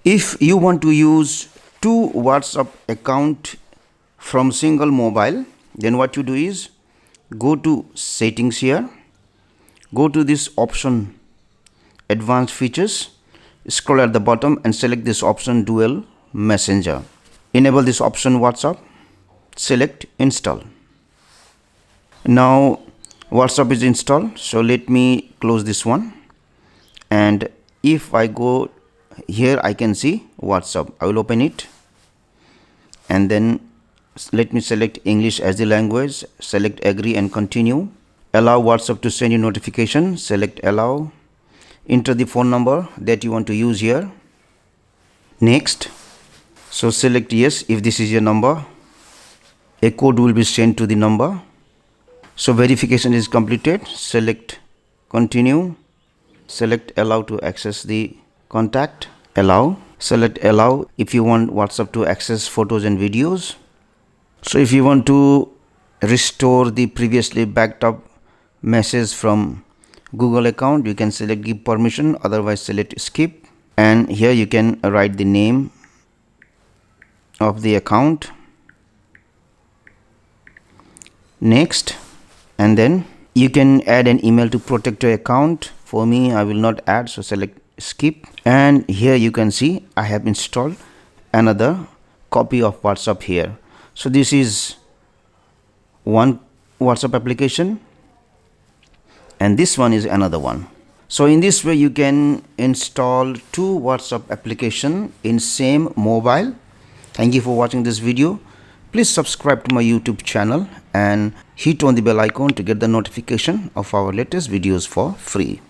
If you want to use two WhatsApp account from single mobile, then what you do is go to settings here, go to this option advanced features, scroll at the bottom and select this option dual messenger. Enable this option WhatsApp, select install. Now WhatsApp is installed, so let me close this one, and if I go here I can see WhatsApp. I will open it and then let me select English as the language, select agree and continue. Allow WhatsApp to send you notification, select allow. Enter the phone number that you want to use here. Next, so select yes if this is your number. A code will be sent to the number. So verification is completed. Select continue, select allow to access the contact, allow, select allow if you want WhatsApp to access photos and videos. So if you want to restore the previously backed up message from Google account, you can select give permission, otherwise select skip, and here you can write the name of the account. Next, and then you can add an email to protect your account. For me, I will not add, so select skip, and here you can see I have installed another copy of WhatsApp here. So this is one WhatsApp application and this one is another one. So in this way you can install two WhatsApp application in same mobile. Thank you for watching this video. Please subscribe to my YouTube channel and hit on the bell icon to get the notification of our latest videos for free.